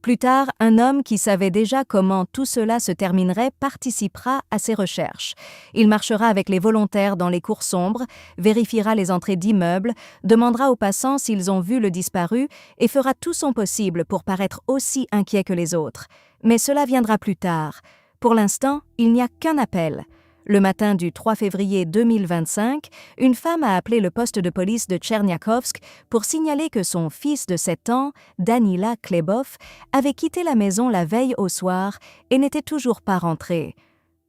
Plus tard, un homme qui savait déjà comment tout cela se terminerait participera à ces recherches. Il marchera avec les volontaires dans les cours sombres, vérifiera les entrées d'immeubles, demandera aux passants s'ils ont vu le disparu et fera tout son possible pour paraître aussi inquiet que les autres. Mais cela viendra plus tard. Pour l'instant, il n'y a qu'un appel. Le matin du 3 février 2025, une femme a appelé le poste de police de Tcherniakovsk pour signaler que son fils de 7 ans, Danila Klebov, avait quitté la maison la veille au soir et n'était toujours pas rentré.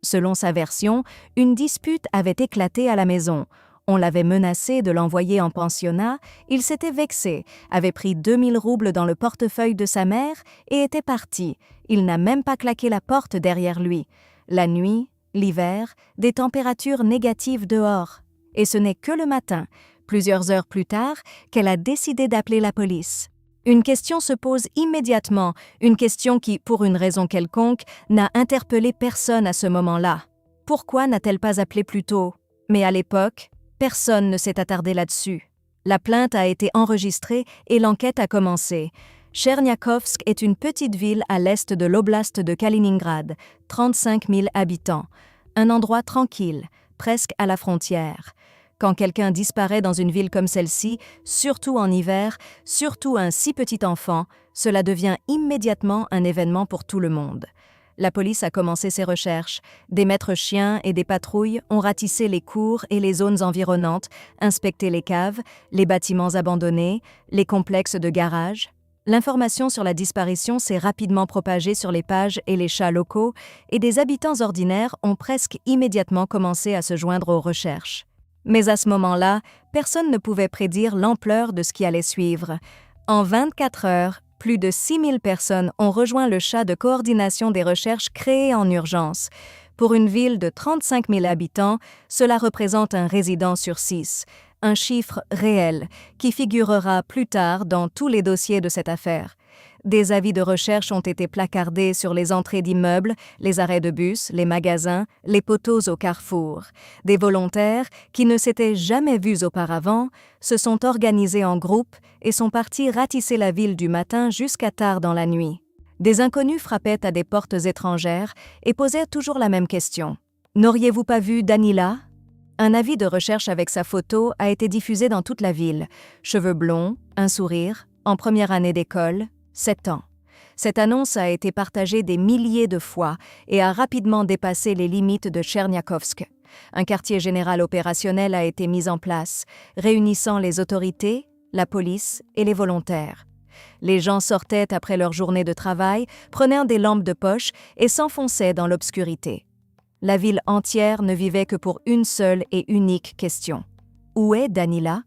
Selon sa version, une dispute avait éclaté à la maison. On l'avait menacé de l'envoyer en pensionnat, il s'était vexé, avait pris 2000 roubles dans le portefeuille de sa mère et était parti. Il n'a même pas claqué la porte derrière lui. La nuit, l'hiver, des températures négatives dehors. Et ce n'est que le matin, plusieurs heures plus tard, qu'elle a décidé d'appeler la police. Une question se pose immédiatement, une question qui, pour une raison quelconque, n'a interpellé personne à ce moment-là. Pourquoi n'a-t-elle pas appelé plus tôt? Mais à l'époque, personne ne s'est attardé là-dessus. La plainte a été enregistrée et l'enquête a commencé. Tcherniakovsk est une petite ville à l'est de l'oblast de Kaliningrad, 35 000 habitants. Un endroit tranquille, presque à la frontière. Quand quelqu'un disparaît dans une ville comme celle-ci, surtout en hiver, surtout un si petit enfant, cela devient immédiatement un événement pour tout le monde. La police a commencé ses recherches. Des maîtres chiens et des patrouilles ont ratissé les cours et les zones environnantes, inspecté les caves, les bâtiments abandonnés, les complexes de garage. L'information sur la disparition s'est rapidement propagée sur les pages et les chats locaux et des habitants ordinaires ont presque immédiatement commencé à se joindre aux recherches. Mais à ce moment-là, personne ne pouvait prédire l'ampleur de ce qui allait suivre. En 24 heures, plus de 6000 personnes ont rejoint le chat de coordination des recherches créé en urgence. Pour une ville de 35 000 habitants, cela représente un résident sur 6. Un chiffre réel qui figurera plus tard dans tous les dossiers de cette affaire. Des avis de recherche ont été placardés sur les entrées d'immeubles, les arrêts de bus, les magasins, les poteaux au carrefour. Des volontaires, qui ne s'étaient jamais vus auparavant, se sont organisés en groupe et sont partis ratisser la ville du matin jusqu'à tard dans la nuit. Des inconnus frappaient à des portes étrangères et posaient toujours la même question. « N'auriez-vous pas vu Danila ?» Un avis de recherche avec sa photo a été diffusé dans toute la ville. Cheveux blonds, un sourire, en première année d'école, 7 ans. Cette annonce a été partagée des milliers de fois et a rapidement dépassé les limites de Tcherniakovsk. Un quartier général opérationnel a été mis en place, réunissant les autorités, la police et les volontaires. Les gens sortaient après leur journée de travail, prenaient des lampes de poche et s'enfonçaient dans l'obscurité. La ville entière ne vivait que pour une seule et unique question. Où est Danila?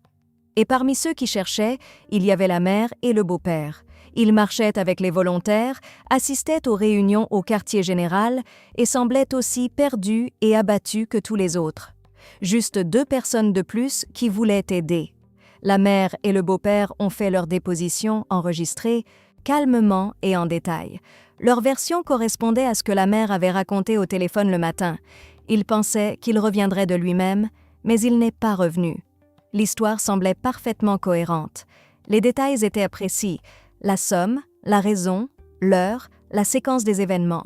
Et parmi ceux qui cherchaient, il y avait la mère et le beau-père. Ils marchaient avec les volontaires, assistaient aux réunions au quartier général et semblaient aussi perdus et abattus que tous les autres. Juste 2 personnes de plus qui voulaient aider. La mère et le beau-père ont fait leur déposition enregistrée, calmement et en détail. Leur version correspondait à ce que la mère avait raconté au téléphone le matin. Il pensait qu'il reviendrait de lui-même, mais il n'est pas revenu. L'histoire semblait parfaitement cohérente. Les détails étaient précis. La somme, la raison, l'heure, la séquence des événements.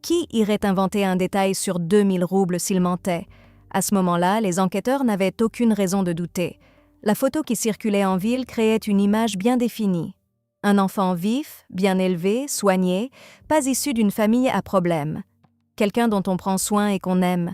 Qui irait inventer un détail sur 2000 roubles s'il mentait? À ce moment-là, les enquêteurs n'avaient aucune raison de douter. La photo qui circulait en ville créait une image bien définie. Un enfant vif, bien élevé, soigné, pas issu d'une famille à problème. Quelqu'un dont on prend soin et qu'on aime.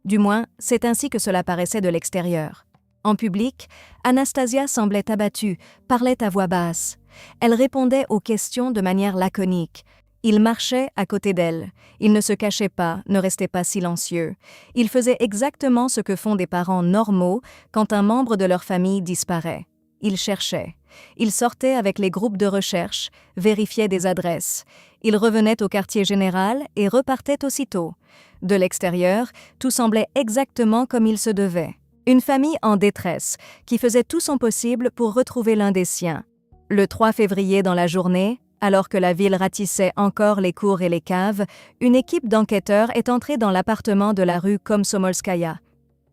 Du moins, c'est ainsi que cela paraissait de l'extérieur. En public, Anastasia semblait abattue, parlait à voix basse. Elle répondait aux questions de manière laconique. Il marchait à côté d'elle. Il ne se cachait pas, ne restait pas silencieux. Il faisait exactement ce que font des parents normaux quand un membre de leur famille disparaît. Il cherchait. Il sortait avec les groupes de recherche, vérifiait des adresses. Il revenait au quartier général et repartait aussitôt. De l'extérieur, tout semblait exactement comme il se devait. Une famille en détresse, qui faisait tout son possible pour retrouver l'un des siens. Le 3 février dans la journée, alors que la ville ratissait encore les cours et les caves, une équipe d'enquêteurs est entrée dans l'appartement de la rue Komsomolskaya.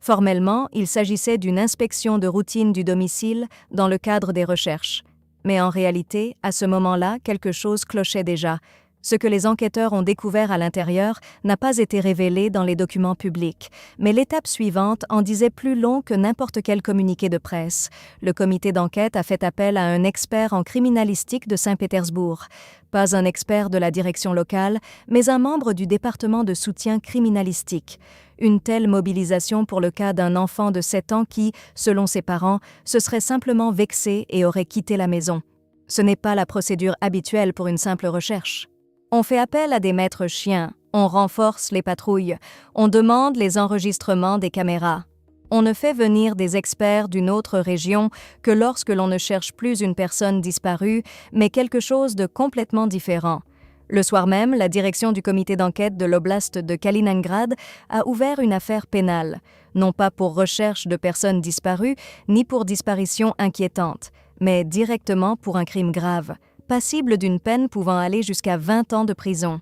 Formellement, il s'agissait d'une inspection de routine du domicile dans le cadre des recherches. Mais en réalité, à ce moment-là, quelque chose clochait déjà. Ce que les enquêteurs ont découvert à l'intérieur n'a pas été révélé dans les documents publics, mais l'étape suivante en disait plus long que n'importe quel communiqué de presse. Le comité d'enquête a fait appel à un expert en criminalistique de Saint-Pétersbourg. Pas un expert de la direction locale, mais un membre du département de soutien criminalistique. Une telle mobilisation pour le cas d'un enfant de 7 ans qui, selon ses parents, se serait simplement vexé et aurait quitté la maison. Ce n'est pas la procédure habituelle pour une simple recherche. On fait appel à des maîtres chiens, on renforce les patrouilles, on demande les enregistrements des caméras. On ne fait venir des experts d'une autre région que lorsque l'on ne cherche plus une personne disparue, mais quelque chose de complètement différent. Le soir même, la direction du comité d'enquête de l'oblast de Kaliningrad a ouvert une affaire pénale, non pas pour recherche de personnes disparues, ni pour disparition inquiétante, mais directement pour un crime grave, passible d'une peine pouvant aller jusqu'à 20 ans de prison.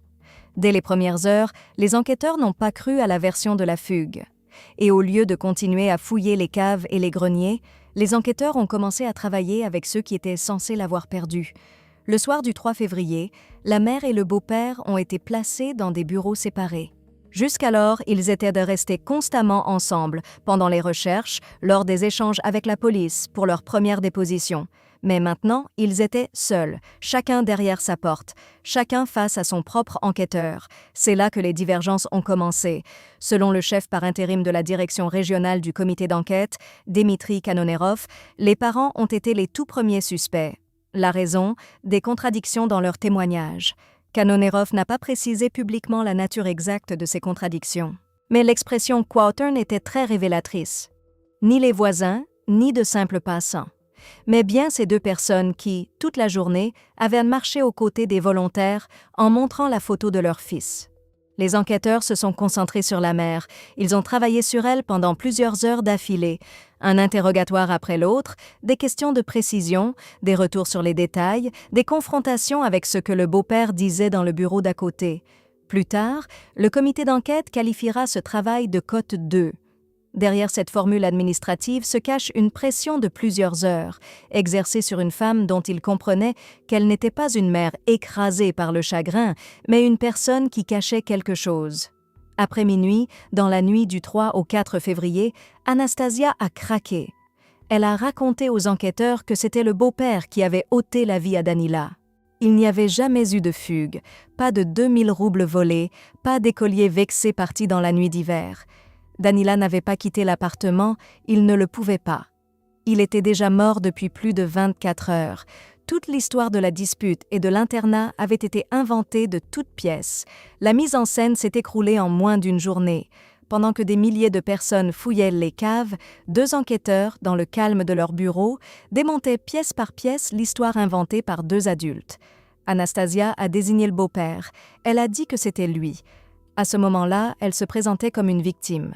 Dès les premières heures, les enquêteurs n'ont pas cru à la version de la fugue. Et au lieu de continuer à fouiller les caves et les greniers, les enquêteurs ont commencé à travailler avec ceux qui étaient censés l'avoir perdu. Le soir du 3 février, la mère et le beau-père ont été placés dans des bureaux séparés. Jusqu'alors, ils étaient de rester constamment ensemble pendant les recherches, lors des échanges avec la police pour leur première déposition. Mais maintenant, ils étaient seuls, chacun derrière sa porte, chacun face à son propre enquêteur. C'est là que les divergences ont commencé. Selon le chef par intérim de la direction régionale du comité d'enquête, Dmitri Kanonerov, les parents ont été les tout premiers suspects. La raison, des contradictions dans leurs témoignages. Kanonerov n'a pas précisé publiquement la nature exacte de ces contradictions. Mais l'expression Quartern était très révélatrice. Ni les voisins, ni de simples passants. Mais bien ces deux personnes qui, toute la journée, avaient marché aux côtés des volontaires en montrant la photo de leur fils. Les enquêteurs se sont concentrés sur la mère. Ils ont travaillé sur elle pendant plusieurs heures d'affilée. Un interrogatoire après l'autre, des questions de précision, des retours sur les détails, des confrontations avec ce que le beau-père disait dans le bureau d'à côté. Plus tard, le comité d'enquête qualifiera ce travail de cote 2. Derrière cette formule administrative se cache une pression de plusieurs heures, exercée sur une femme dont il comprenait qu'elle n'était pas une mère écrasée par le chagrin, mais une personne qui cachait quelque chose. Après minuit, dans la nuit du 3 au 4 février, Anastasia a craqué. Elle a raconté aux enquêteurs que c'était le beau-père qui avait ôté la vie à Danila. Il n'y avait jamais eu de fugue, pas de 2000 roubles volés, pas d'écolier vexé parti dans la nuit d'hiver. Danila n'avait pas quitté l'appartement, il ne le pouvait pas. Il était déjà mort depuis plus de 24 heures. Toute l'histoire de la dispute et de l'internat avait été inventée de toutes pièces. La mise en scène s'est écroulée en moins d'une journée. Pendant que des milliers de personnes fouillaient les caves, deux enquêteurs, dans le calme de leur bureau, démontaient pièce par pièce l'histoire inventée par deux adultes. Anastasia a désigné le beau-père. Elle a dit que c'était lui. À ce moment-là, elle se présentait comme une victime.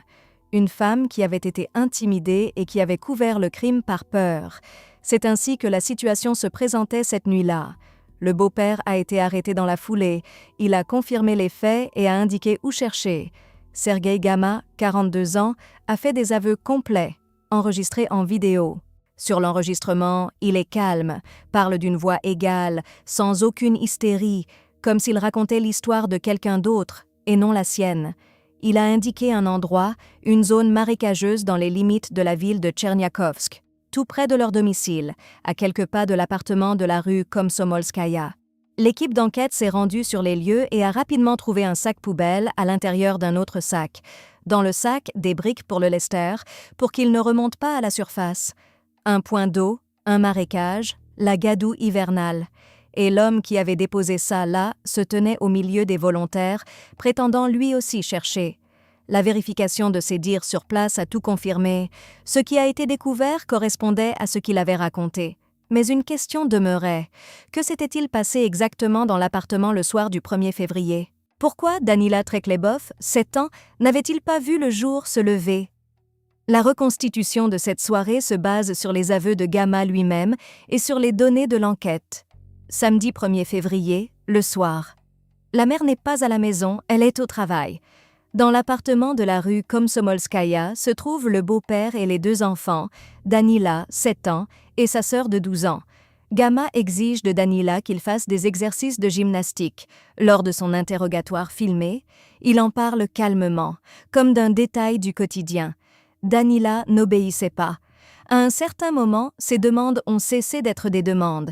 Une femme qui avait été intimidée et qui avait couvert le crime par peur. C'est ainsi que la situation se présentait cette nuit-là. Le beau-père a été arrêté dans la foulée. Il a confirmé les faits et a indiqué où chercher. Sergueï Gama, 42 ans, a fait des aveux complets, enregistrés en vidéo. Sur l'enregistrement, il est calme, parle d'une voix égale, sans aucune hystérie, comme s'il racontait l'histoire de quelqu'un d'autre, et non la sienne. Il a indiqué un endroit, une zone marécageuse dans les limites de la ville de Tcherniakovsk, tout près de leur domicile, à quelques pas de l'appartement de la rue Komsomolskaya. L'équipe d'enquête s'est rendue sur les lieux et a rapidement trouvé un sac poubelle à l'intérieur d'un autre sac. Dans le sac, des briques pour le lester, pour qu'il ne remonte pas à la surface. Un point d'eau, un marécage, la gadoue hivernale. Et l'homme qui avait déposé ça là se tenait au milieu des volontaires, prétendant lui aussi chercher. La vérification de ses dires sur place a tout confirmé. Ce qui a été découvert correspondait à ce qu'il avait raconté. Mais une question demeurait. Que s'était-il passé exactement dans l'appartement le soir du 1er février? Pourquoi Danila Treklebov, 7 ans, n'avait-il pas vu le jour se lever? La reconstitution de cette soirée se base sur les aveux de Gama lui-même et sur les données de l'enquête. Samedi 1er février, le soir. La mère n'est pas à la maison, elle est au travail. Dans l'appartement de la rue Komsomolskaya se trouvent le beau-père et les deux enfants, Danila, 7 ans, et sa sœur de 12 ans. Gama exige de Danila qu'il fasse des exercices de gymnastique. Lors de son interrogatoire filmé, il en parle calmement, comme d'un détail du quotidien. Danila n'obéissait pas. À un certain moment, ses demandes ont cessé d'être des demandes.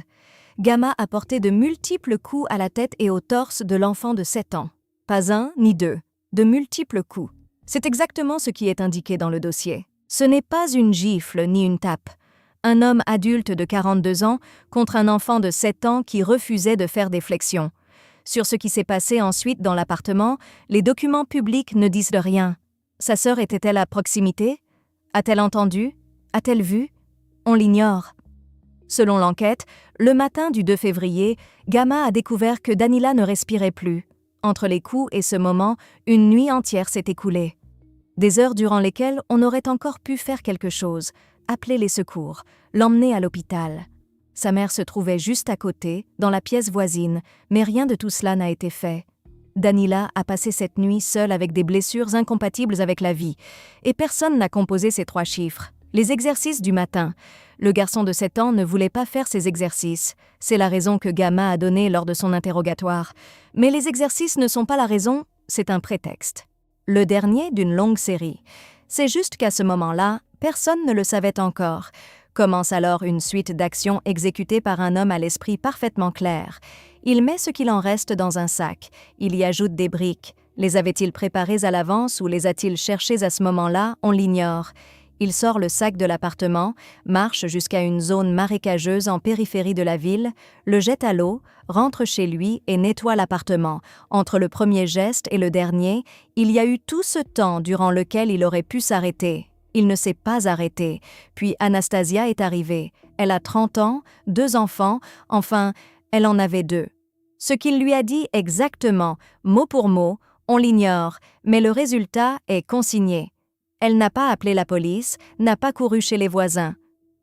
Gama a porté de multiples coups à la tête et au torse de l'enfant de 7 ans. Pas un ni deux, de multiples coups. C'est exactement ce qui est indiqué dans le dossier. Ce n'est pas une gifle ni une tape. Un homme adulte de 42 ans contre un enfant de 7 ans qui refusait de faire des flexions. Sur ce qui s'est passé ensuite dans l'appartement, les documents publics ne disent rien. Sa sœur était-elle à proximité? A-t-elle entendu? A-t-elle vu? On l'ignore. Selon l'enquête, le matin du 2 février, Gama a découvert que Danila ne respirait plus. Entre les coups et ce moment, une nuit entière s'est écoulée. Des heures durant lesquelles on aurait encore pu faire quelque chose, appeler les secours, l'emmener à l'hôpital. Sa mère se trouvait juste à côté, dans la pièce voisine, mais rien de tout cela n'a été fait. Danila a passé cette nuit seule avec des blessures incompatibles avec la vie, et personne n'a composé ces 3 chiffres. Les exercices du matin. Le garçon de 7 ans ne voulait pas faire ces exercices. C'est la raison que Gama a donnée lors de son interrogatoire. Mais les exercices ne sont pas la raison, c'est un prétexte. Le dernier d'une longue série. C'est juste qu'à ce moment-là, personne ne le savait encore. Commence alors une suite d'actions exécutées par un homme à l'esprit parfaitement clair. Il met ce qu'il en reste dans un sac. Il y ajoute des briques. Les avait-il préparées à l'avance ou les a-t-il cherchées à ce moment-là? On l'ignore. Il sort le sac de l'appartement, marche jusqu'à une zone marécageuse en périphérie de la ville, le jette à l'eau, rentre chez lui et nettoie l'appartement. Entre le premier geste et le dernier, il y a eu tout ce temps durant lequel il aurait pu s'arrêter. Il ne s'est pas arrêté. Puis Anastasia est arrivée. Elle a 30 ans, 2 enfants, enfin, elle en avait 2. Ce qu'il lui a dit exactement, mot pour mot, on l'ignore, mais le résultat est consigné. Elle n'a pas appelé la police, n'a pas couru chez les voisins.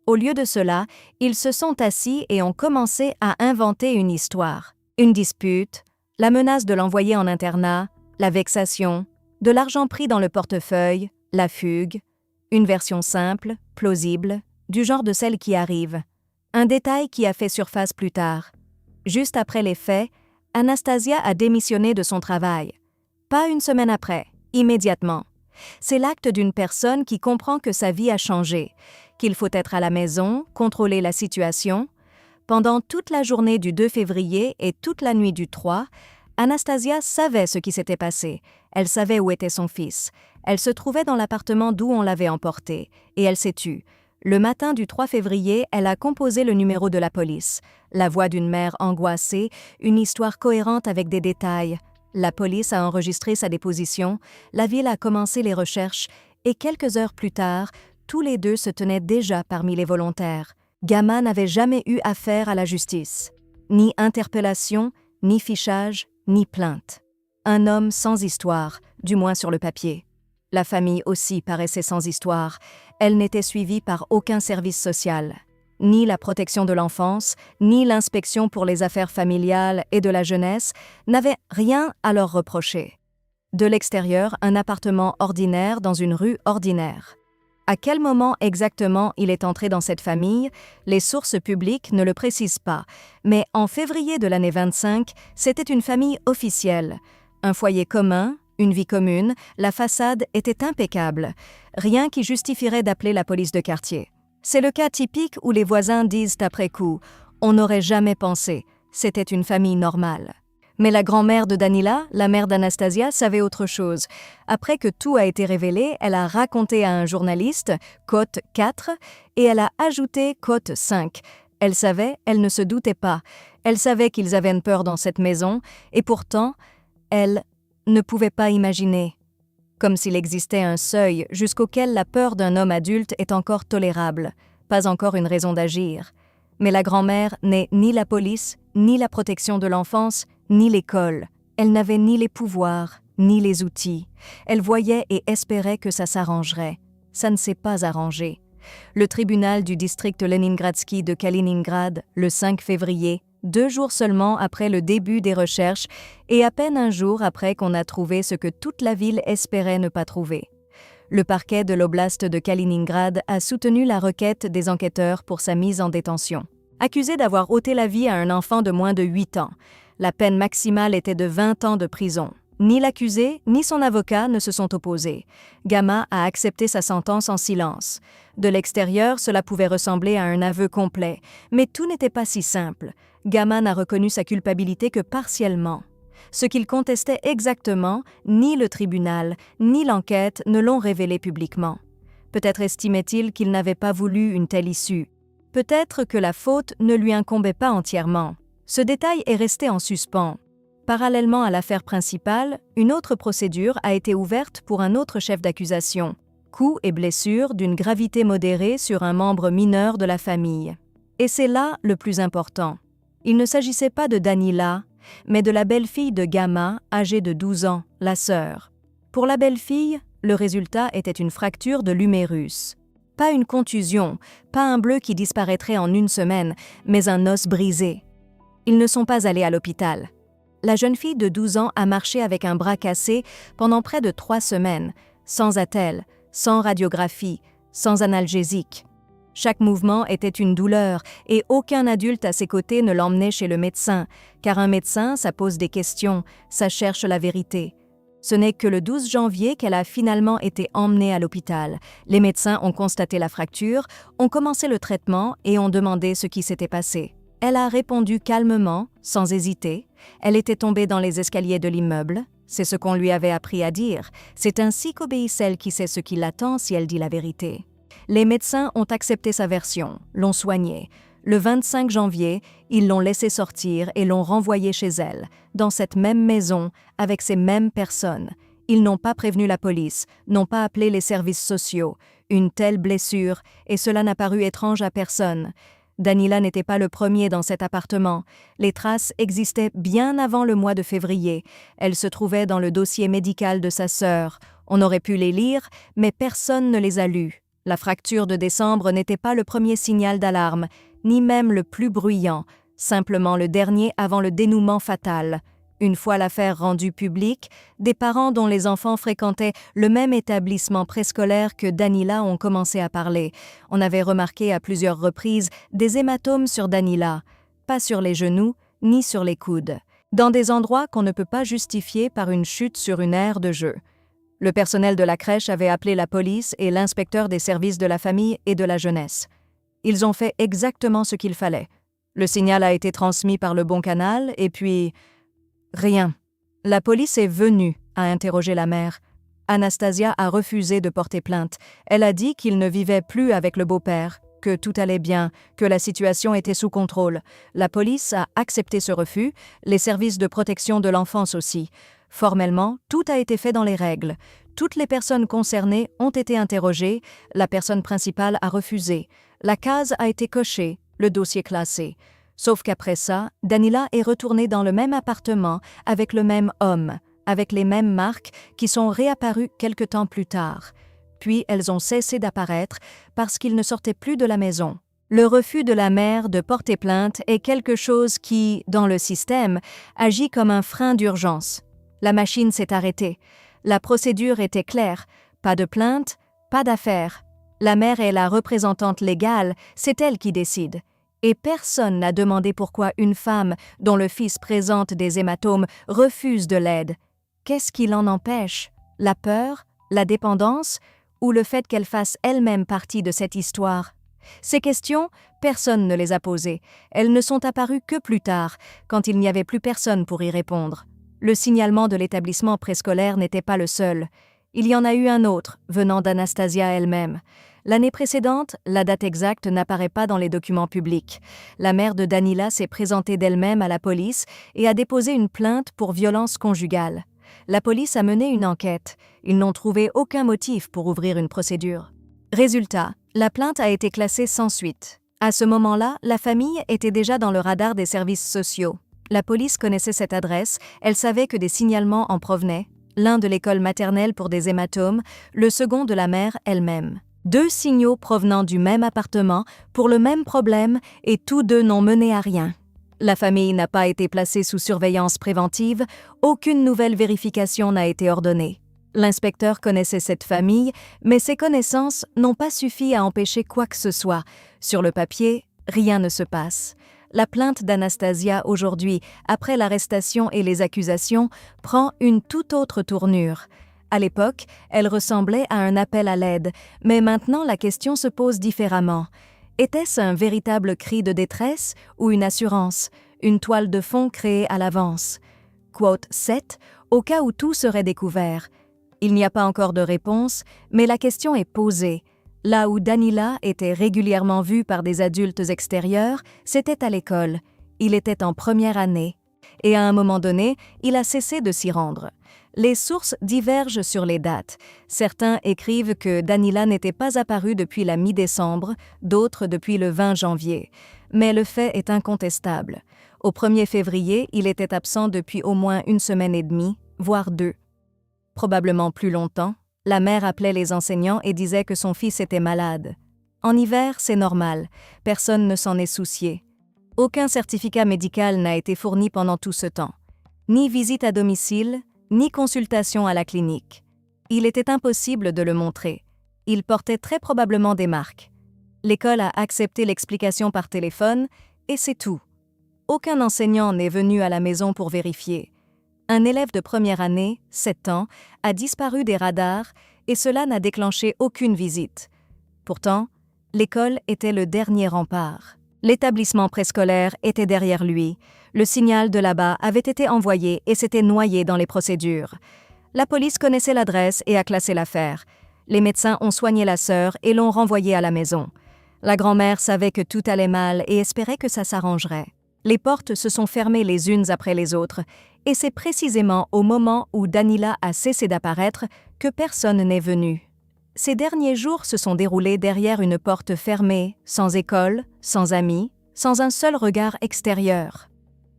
Au lieu de cela, ils se sont assis et ont commencé à inventer une histoire. Une dispute, la menace de l'envoyer en internat, la vexation, de l'argent pris dans le portefeuille, la fugue, une version simple, plausible, du genre de celle qui arrive. Un détail qui a fait surface plus tard. Juste après les faits, Anastasia a démissionné de son travail. Pas une semaine après, immédiatement. C'est l'acte d'une personne qui comprend que sa vie a changé, qu'il faut être à la maison, contrôler la situation. Pendant toute la journée du 2 février et toute la nuit du 3, Anastasia savait ce qui s'était passé. Elle savait où était son fils. Elle se trouvait dans l'appartement d'où on l'avait emporté, et elle s'est tue. Le matin du 3 février, elle a composé le numéro de la police. La voix d'une mère angoissée, une histoire cohérente avec des détails. La police a enregistré sa déposition, la ville a commencé les recherches et quelques heures plus tard, tous les 2 se tenaient déjà parmi les volontaires. Gama n'avait jamais eu affaire à la justice. Ni interpellation, ni fichage, ni plainte. Un homme sans histoire, du moins sur le papier. La famille aussi paraissait sans histoire. Elle n'était suivie par aucun service social. Ni la protection de l'enfance, ni l'inspection pour les affaires familiales et de la jeunesse n'avaient rien à leur reprocher. De l'extérieur, un appartement ordinaire dans une rue ordinaire. À quel moment exactement il est entré dans cette famille, les sources publiques ne le précisent pas, mais en février de l'année 25, c'était une famille officielle. Un foyer commun, une vie commune, la façade était impeccable. Rien qui justifierait d'appeler la police de quartier. C'est le cas typique où les voisins disent après coup « on n'aurait jamais pensé, c'était une famille normale ». Mais la grand-mère de Danila, la mère d'Anastasia, savait autre chose. Après que tout a été révélé, elle a raconté à un journaliste, cote 4, et elle a ajouté cote 5. Elle savait, elle ne se doutait pas. Elle savait qu'ils avaient une peur dans cette maison, et pourtant, elle ne pouvait pas imaginer. Comme s'il existait un seuil jusqu'auquel la peur d'un homme adulte est encore tolérable, pas encore une raison d'agir. Mais la grand-mère n'est ni la police, ni la protection de l'enfance, ni l'école. Elle n'avait ni les pouvoirs, ni les outils. Elle voyait et espérait que ça s'arrangerait. Ça ne s'est pas arrangé. Le tribunal du district Leningradsky de Kaliningrad, le 5 février, 2 jours seulement après le début des recherches et à peine un jour après qu'on a trouvé ce que toute la ville espérait ne pas trouver. Le parquet de l'oblast de Kaliningrad a soutenu la requête des enquêteurs pour sa mise en détention. Accusée d'avoir ôté la vie à un enfant de moins de 8 ans, la peine maximale était de 20 ans de prison. Ni l'accusé, ni son avocat ne se sont opposés. Gama a accepté sa sentence en silence. De l'extérieur, cela pouvait ressembler à un aveu complet, mais tout n'était pas si simple. Gama n'a reconnu sa culpabilité que partiellement. Ce qu'il contestait exactement, ni le tribunal, ni l'enquête ne l'ont révélé publiquement. Peut-être estimait-il qu'il n'avait pas voulu une telle issue. Peut-être que la faute ne lui incombait pas entièrement. Ce détail est resté en suspens. Parallèlement à l'affaire principale, une autre procédure a été ouverte pour un autre chef d'accusation. Coups et blessures d'une gravité modérée sur un membre mineur de la famille. Et c'est là le plus important. Il ne s'agissait pas de Danila, mais de la belle-fille de Gama, âgée de 12 ans, la sœur. Pour la belle-fille, le résultat était une fracture de l'humérus. Pas une contusion, pas un bleu qui disparaîtrait en une semaine, mais un os brisé. Ils ne sont pas allés à l'hôpital. La jeune fille de 12 ans a marché avec un bras cassé pendant près de 3 semaines, sans attelle, sans radiographie, sans analgésique. Chaque mouvement était une douleur et aucun adulte à ses côtés ne l'emmenait chez le médecin, car un médecin, ça pose des questions, ça cherche la vérité. Ce n'est que le 12 janvier qu'elle a finalement été emmenée à l'hôpital. Les médecins ont constaté la fracture, ont commencé le traitement et ont demandé ce qui s'était passé. Elle a répondu calmement, sans hésiter. Elle était tombée dans les escaliers de l'immeuble. C'est ce qu'on lui avait appris à dire. C'est ainsi qu'obéit celle qui sait ce qui l'attend si elle dit la vérité. Les médecins ont accepté sa version, l'ont soignée. Le 25 janvier, ils l'ont laissée sortir et l'ont renvoyée chez elle, dans cette même maison, avec ces mêmes personnes. Ils n'ont pas prévenu la police, n'ont pas appelé les services sociaux. Une telle blessure, et cela n'a paru étrange à personne. Danila n'était pas le premier dans cet appartement. Les traces existaient bien avant le mois de février. Elles se trouvaient dans le dossier médical de sa sœur. On aurait pu les lire, mais personne ne les a lues. La fracture de décembre n'était pas le premier signal d'alarme, ni même le plus bruyant, simplement le dernier avant le dénouement fatal. Une fois l'affaire rendue publique, des parents dont les enfants fréquentaient le même établissement préscolaire que Danila ont commencé à parler. On avait remarqué à plusieurs reprises des hématomes sur Danila, pas sur les genoux ni sur les coudes, dans des endroits qu'on ne peut pas justifier par une chute sur une aire de jeu. Le personnel de la crèche avait appelé la police et l'inspecteur des services de la famille et de la jeunesse. Ils ont fait exactement ce qu'il fallait. Le signal a été transmis par le bon canal et puis... rien. La police est venue à interroger la mère. Anastasia a refusé de porter plainte. Elle a dit qu'il ne vivait plus avec le beau-père, que tout allait bien, que la situation était sous contrôle. La police a accepté ce refus, les services de protection de l'enfance aussi. Formellement, tout a été fait dans les règles. Toutes les personnes concernées ont été interrogées, la personne principale a refusé. La case a été cochée, le dossier classé. Sauf qu'après ça, Danila est retournée dans le même appartement avec le même homme, avec les mêmes marques qui sont réapparues quelque temps plus tard. Puis elles ont cessé d'apparaître parce qu'il ne sortait plus de la maison. Le refus de la mère de porter plainte est quelque chose qui, dans le système, agit comme un frein d'urgence. La machine s'est arrêtée. La procédure était claire. Pas de plainte, pas d'affaire. La mère est la représentante légale, c'est elle qui décide. Et personne n'a demandé pourquoi une femme dont le fils présente des hématomes refuse de l'aide. Qu'est-ce qui l'en empêche? La peur? La dépendance? Ou le fait qu'elle fasse elle-même partie de cette histoire? Ces questions, personne ne les a posées. Elles ne sont apparues que plus tard, quand il n'y avait plus personne pour y répondre. Le signalement de l'établissement préscolaire n'était pas le seul. Il y en a eu un autre, venant d'Anastasia elle-même. L'année précédente, la date exacte n'apparaît pas dans les documents publics. La mère de Danila s'est présentée d'elle-même à la police et a déposé une plainte pour violence conjugale. La police a mené une enquête. Ils n'ont trouvé aucun motif pour ouvrir une procédure. Résultat, la plainte a été classée sans suite. À ce moment-là, la famille était déjà dans le radar des services sociaux. La police connaissait cette adresse, elle savait que des signalements en provenaient, l'un de l'école maternelle pour des hématomes, le second de la mère elle-même. 2 signaux provenant du même appartement pour le même problème et tous 2 n'ont mené à rien. La famille n'a pas été placée sous surveillance préventive, aucune nouvelle vérification n'a été ordonnée. L'inspecteur connaissait cette famille, mais ses connaissances n'ont pas suffi à empêcher quoi que ce soit. Sur le papier, rien ne se passe. La plainte d'Anastasia aujourd'hui, après l'arrestation et les accusations, prend une toute autre tournure. À l'époque, elle ressemblait à un appel à l'aide, mais maintenant la question se pose différemment. Était-ce un véritable cri de détresse ou une assurance, une toile de fond créée à l'avance? Quote 7, au cas où tout serait découvert. Il n'y a pas encore de réponse, mais la question est posée. Là où Danila était régulièrement vu par des adultes extérieurs, c'était à l'école. Il était en première année. Et à un moment donné, il a cessé de s'y rendre. Les sources divergent sur les dates. Certains écrivent que Danila n'était pas apparu depuis la mi-décembre, d'autres depuis le 20 janvier. Mais le fait est incontestable. Au 1er février, il était absent depuis au moins 1 semaine et demie, voire 2. Probablement plus longtemps, la mère appelait les enseignants et disait que son fils était malade. En hiver, c'est normal, personne ne s'en est soucié. Aucun certificat médical n'a été fourni pendant tout ce temps. Ni visite à domicile, ni consultation à la clinique. Il était impossible de le montrer. Il portait très probablement des marques. L'école a accepté l'explication par téléphone, et c'est tout. Aucun enseignant n'est venu à la maison pour vérifier. Un élève de première année, 7 ans, a disparu des radars et cela n'a déclenché aucune visite. Pourtant, l'école était le dernier rempart. L'établissement préscolaire était derrière lui. Le signal de là-bas avait été envoyé et s'était noyé dans les procédures. La police connaissait l'adresse et a classé l'affaire. Les médecins ont soigné la sœur et l'ont renvoyée à la maison. La grand-mère savait que tout allait mal et espérait que ça s'arrangerait. Les portes se sont fermées les unes après les autres, et c'est précisément au moment où Danila a cessé d'apparaître que personne n'est venu. Ces derniers jours se sont déroulés derrière une porte fermée, sans école, sans amis, sans un seul regard extérieur.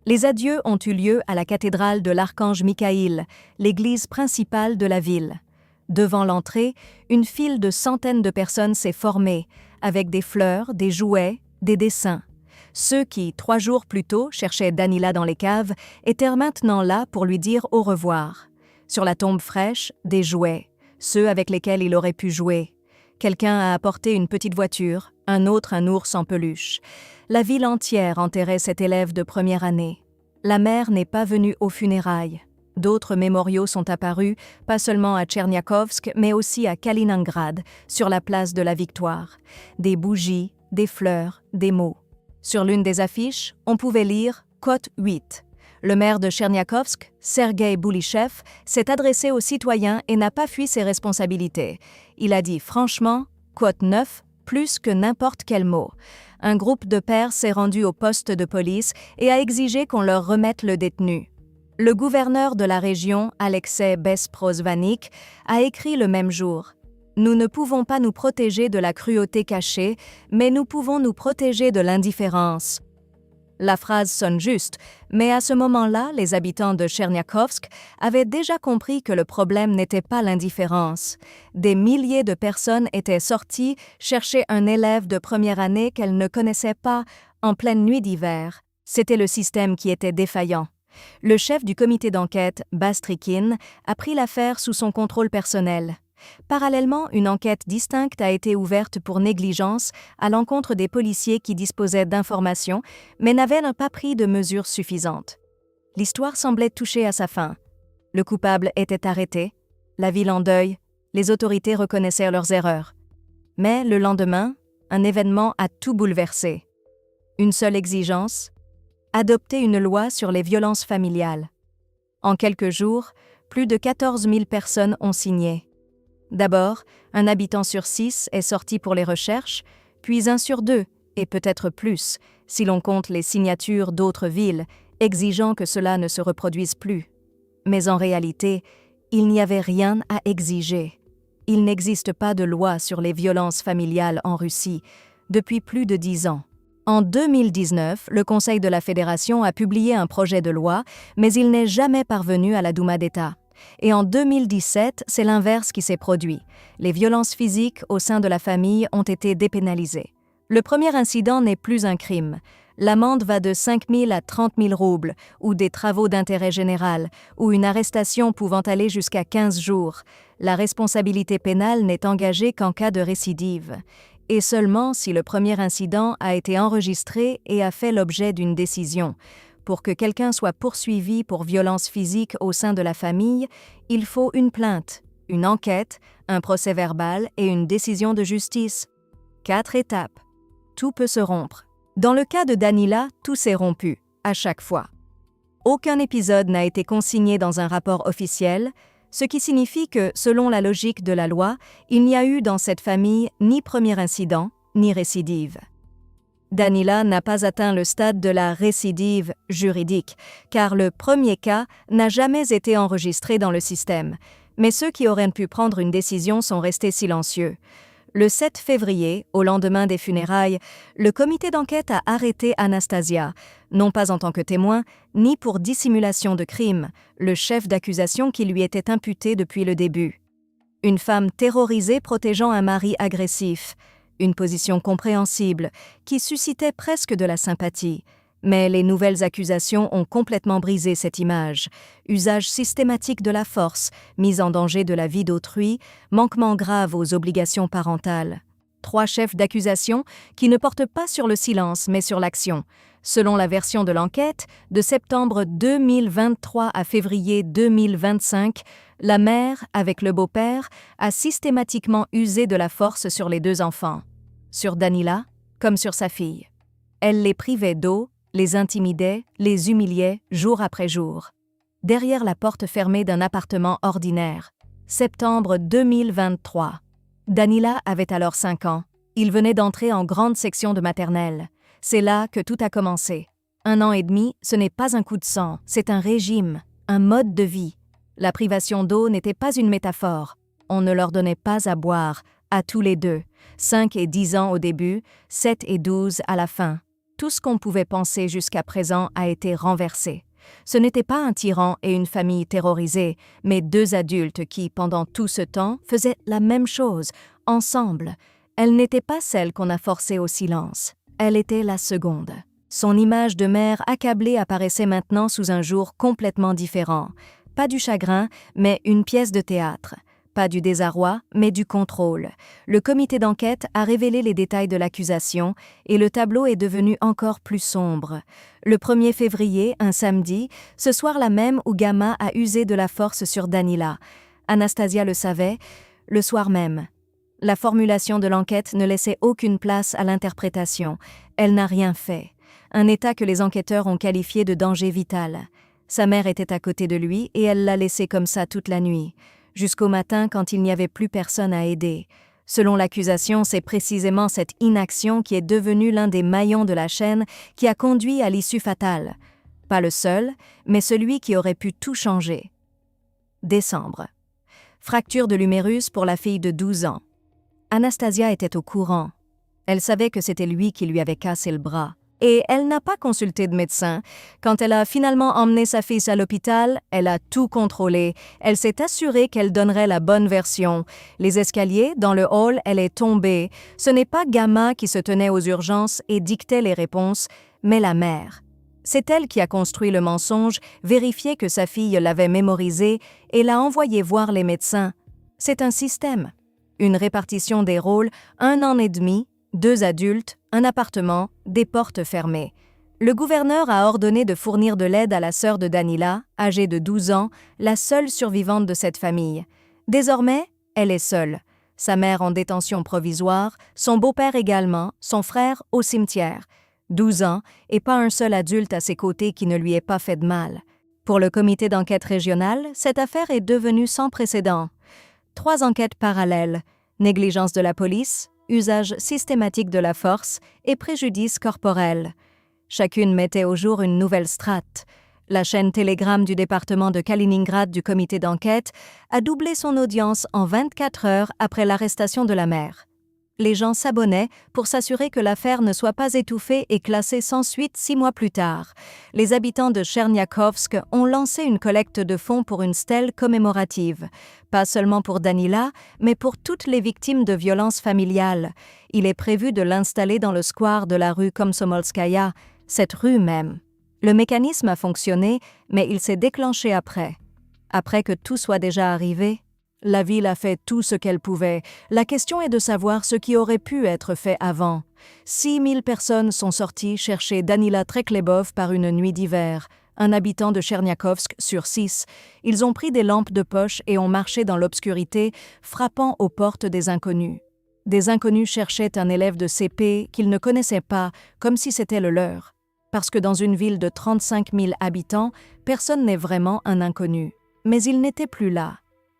Les adieux ont eu lieu à la cathédrale de l'Archange Michaïl, l'église principale de la ville. Devant l'entrée, une file de centaines de personnes s'est formée, avec des fleurs, des jouets, des dessins. Ceux qui, 3 jours plus tôt, cherchaient Danila dans les caves, étaient maintenant là pour lui dire au revoir. Sur la tombe fraîche, des jouets, ceux avec lesquels il aurait pu jouer. Quelqu'un a apporté une petite voiture, un autre un ours en peluche. La ville entière enterrait cet élève de première année. La mère n'est pas venue aux funérailles. D'autres mémoriaux sont apparus, pas seulement à Tcherniakovsk, mais aussi à Kaliningrad, sur la place de la Victoire. Des bougies, des fleurs, des mots. Sur l'une des affiches, on pouvait lire « Cote 8 ». Le maire de Tcherniakovsk, Sergueï Boulichev, s'est adressé aux citoyens et n'a pas fui ses responsabilités. Il a dit franchement « Cote 9 » plus que n'importe quel mot. Un groupe de pères s'est rendu au poste de police et a exigé qu'on leur remette le détenu. Le gouverneur de la région, Alexei Besprosvanik, a écrit le même jour. Nous ne pouvons pas nous protéger de la cruauté cachée, mais nous pouvons nous protéger de l'indifférence. La phrase sonne juste, mais à ce moment-là, les habitants de Tcherniakovsk avaient déjà compris que le problème n'était pas l'indifférence. Des milliers de personnes étaient sorties chercher un élève de première année qu'elles ne connaissaient pas en pleine nuit d'hiver. C'était le système qui était défaillant. Le chef du comité d'enquête, Bastrikin, a pris l'affaire sous son contrôle personnel. Parallèlement, une enquête distincte a été ouverte pour négligence à l'encontre des policiers qui disposaient d'informations, mais n'avaient pas pris de mesures suffisantes. L'histoire semblait toucher à sa fin. Le coupable était arrêté, la ville en deuil, les autorités reconnaissaient leurs erreurs. Mais le lendemain, un événement a tout bouleversé. Une seule exigence, adopter une loi sur les violences familiales. En quelques jours, plus de 14 000 personnes ont signé. D'abord, un habitant sur 6 est sorti pour les recherches, puis 1 sur 2, et peut-être plus, si l'on compte les signatures d'autres villes, exigeant que cela ne se reproduise plus. Mais en réalité, il n'y avait rien à exiger. Il n'existe pas de loi sur les violences familiales en Russie depuis plus de 10 ans. En 2019, le Conseil de la Fédération a publié un projet de loi, mais il n'est jamais parvenu à la Douma d'État. Et en 2017, c'est l'inverse qui s'est produit. Les violences physiques au sein de la famille ont été dépénalisées. Le premier incident n'est plus un crime. L'amende va de 5 000 à 30 000 roubles, ou des travaux d'intérêt général, ou une arrestation pouvant aller jusqu'à 15 jours. La responsabilité pénale n'est engagée qu'en cas de récidive. et seulement si le premier incident a été enregistré et a fait l'objet d'une décision. Pour que quelqu'un soit poursuivi pour violence physique au sein de la famille, il faut une plainte, une enquête, un procès-verbal et une décision de justice. 4 étapes. Tout peut se rompre. Dans le cas de Danila, tout s'est rompu, à chaque fois. Aucun épisode n'a été consigné dans un rapport officiel, ce qui signifie que, selon la logique de la loi, il n'y a eu dans cette famille ni premier incident, ni récidive. Danila n'a pas atteint le stade de la récidive juridique, car le premier cas n'a jamais été enregistré dans le système, mais ceux qui auraient pu prendre une décision sont restés silencieux. Le 7 février, au lendemain des funérailles, le comité d'enquête a arrêté Anastasia, non pas en tant que témoin, ni pour dissimulation de crime, le chef d'accusation qui lui était imputé depuis le début. Une femme terrorisée protégeant un mari agressif, une position compréhensible qui suscitait presque de la sympathie. Mais les nouvelles accusations ont complètement brisé cette image. Usage systématique de la force, mise en danger de la vie d'autrui, manquement grave aux obligations parentales. 3 chefs d'accusation qui ne portent pas sur le silence mais sur l'action. Selon la version de l'enquête, de septembre 2023 à février 2025, la mère, avec le beau-père, a systématiquement usé de la force sur les 2 enfants. Sur Danila, comme sur sa fille. Elle les privait d'eau, les intimidait, les humiliait jour après jour. Derrière la porte fermée d'un appartement ordinaire. Septembre 2023. Danila avait alors 5 ans. Il venait d'entrer en grande section de maternelle. C'est là que tout a commencé. 1 an et demi, ce n'est pas un coup de sang, c'est un régime, un mode de vie. La privation d'eau n'était pas une métaphore. On ne leur donnait pas à boire, à tous les 2. 5 et 10 ans au début, 7 et 12 à la fin. Tout ce qu'on pouvait penser jusqu'à présent a été renversé. Ce n'était pas un tyran et une famille terrorisée, mais 2 adultes qui, pendant tout ce temps, faisaient la même chose, ensemble. Elle n'était pas celle qu'on a forcée au silence. Elle était la seconde. Son image de mère accablée apparaissait maintenant sous un jour complètement différent. Pas du chagrin, mais une pièce de théâtre. Pas du désarroi, mais du contrôle. Le comité d'enquête a révélé les détails de l'accusation et le tableau est devenu encore plus sombre. Le 1er février, un samedi, ce soir-là même où Gamma a usé de la force sur Danila. Anastasia le savait, le soir même. La formulation de l'enquête ne laissait aucune place à l'interprétation. Elle n'a rien fait. Un état que les enquêteurs ont qualifié de danger vital. Sa mère était à côté de lui et elle l'a laissé comme ça toute la nuit. Jusqu'au matin quand il n'y avait plus personne à aider. Selon l'accusation, c'est précisément cette inaction qui est devenue l'un des maillons de la chaîne qui a conduit à l'issue fatale. Pas le seul, mais celui qui aurait pu tout changer. Décembre. Fracture de l'humérus pour la fille de 12 ans. Anastasia était au courant. Elle savait que c'était lui qui lui avait cassé le bras. Et elle n'a pas consulté de médecin. Quand elle a finalement emmené sa fille à l'hôpital, elle a tout contrôlé. Elle s'est assurée qu'elle donnerait la bonne version. Les escaliers, dans le hall, elle est tombée. Ce n'est pas Gamma qui se tenait aux urgences et dictait les réponses, mais la mère. C'est elle qui a construit le mensonge, vérifié que sa fille l'avait mémorisé et l'a envoyé voir les médecins. C'est un système. Une répartition des rôles, 1 an et demi, 2 adultes, un appartement, des portes fermées. Le gouverneur a ordonné de fournir de l'aide à la sœur de Danila, âgée de 12 ans, la seule survivante de cette famille. Désormais, elle est seule. Sa mère en détention provisoire, son beau-père également, son frère au cimetière. 12 ans, et pas un seul adulte à ses côtés qui ne lui ait pas fait de mal. Pour le comité d'enquête régional, cette affaire est devenue sans précédent. 3 enquêtes parallèles, négligence de la police, usage systématique de la force et préjudice corporel. Chacune mettait au jour une nouvelle strate. La chaîne Telegram du département de Kaliningrad du comité d'enquête a doublé son audience en 24 heures après l'arrestation de la mère. Les gens s'abonnaient pour s'assurer que l'affaire ne soit pas étouffée et classée sans suite 6 mois plus tard. Les habitants de Cherniakovsk ont lancé une collecte de fonds pour une stèle commémorative. Pas seulement pour Danila, mais pour toutes les victimes de violences familiales. Il est prévu de l'installer dans le square de la rue Komsomolskaya, cette rue même. Le mécanisme a fonctionné, mais il s'est déclenché après. Après que tout soit déjà arrivé. La ville a fait tout ce qu'elle pouvait. La question est de savoir ce qui aurait pu être fait avant. 6000 personnes sont sorties chercher Danila Treklebov par une nuit d'hiver, un habitant de Cherniakovsk sur 6. Ils ont pris des lampes de poche et ont marché dans l'obscurité, frappant aux portes des inconnus. Des inconnus cherchaient un élève de CP qu'ils ne connaissaient pas, comme si c'était le leur. Parce que dans une ville de 35 000 habitants, personne n'est vraiment un inconnu. Mais il n'était plus là.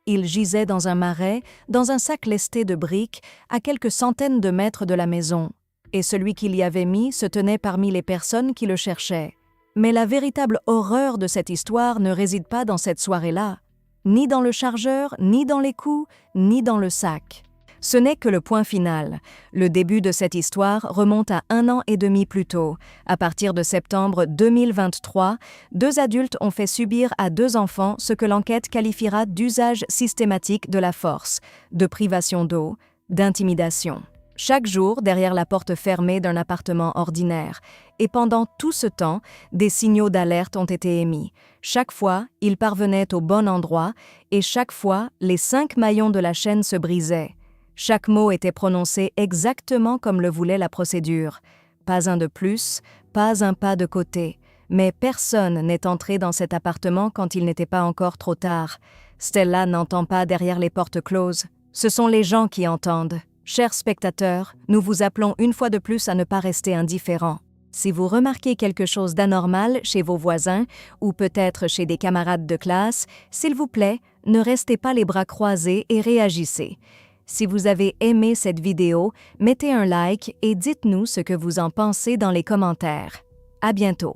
Il gisait dans un marais, dans un sac lesté de briques, à quelques centaines de mètres de la maison. Et celui qui l'y avait mis se tenait parmi les personnes qui le cherchaient. Mais la véritable horreur de cette histoire ne réside pas dans cette soirée-là, ni dans le chargeur, ni dans les coups, ni dans le sac. Ce n'est que le point final. Le début de cette histoire remonte à 1 an et demi plus tôt. À partir de septembre 2023, 2 adultes ont fait subir à 2 enfants ce que l'enquête qualifiera d'usage systématique de la force, de privation d'eau, d'intimidation. Chaque jour, derrière la porte fermée d'un appartement ordinaire. Et pendant tout ce temps, des signaux d'alerte ont été émis. Chaque fois, ils parvenaient au bon endroit et chaque fois, les 5 maillons de la chaîne se brisaient. Chaque mot était prononcé exactement comme le voulait la procédure. Pas un de plus, pas un pas de côté. Mais personne n'est entré dans cet appartement quand il n'était pas encore trop tard. Stella n'entend pas derrière les portes closes. Ce sont les gens qui entendent. Chers spectateurs, nous vous appelons une fois de plus à ne pas rester indifférents. Si vous remarquez quelque chose d'anormal chez vos voisins ou peut-être chez des camarades de classe, s'il vous plaît, ne restez pas les bras croisés et réagissez. Si vous avez aimé cette vidéo, mettez un like et dites-nous ce que vous en pensez dans les commentaires. À bientôt.